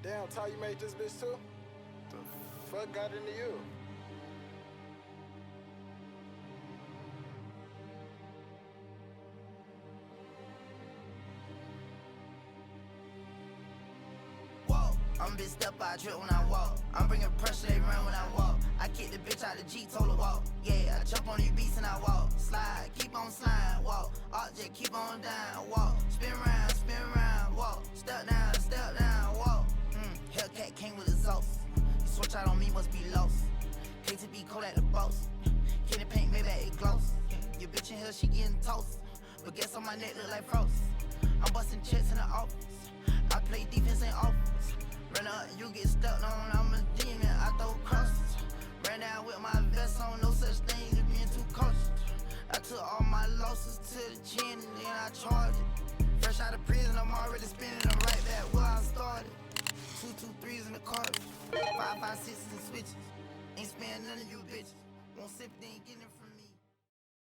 Damn, Ty, you made this bitch too? The fuck got into you? I'm a big step, I drip when I walk. I'm bringing pressure, they run when I walk. I kick the bitch out the G, told her walk. Yeah, I jump on these beats and I walk. Slide, keep on sliding, walk. Object, keep on down, walk. Spin round, walk. Step down, walk. Hellcat came with a sauce. You switch out on me, must be lost. KTB Kodak the boss. Kitty paint, maybe it gloss. Your bitch in here, she getting toast. But guess on my neck look like frost. I'm busting checks in the office. I play defense in office. Run up, you get stuck on, I'm a demon, I throw crosses. Ran down with my vest on, no such thing as being too cautious. I took all my losses to the chin and then I charged it. Fresh out of prison, I'm already spinning, I'm right back where I started. 2 2 3s in the carpet, 5 5 6s and switches. Ain't sparing none of you bitches.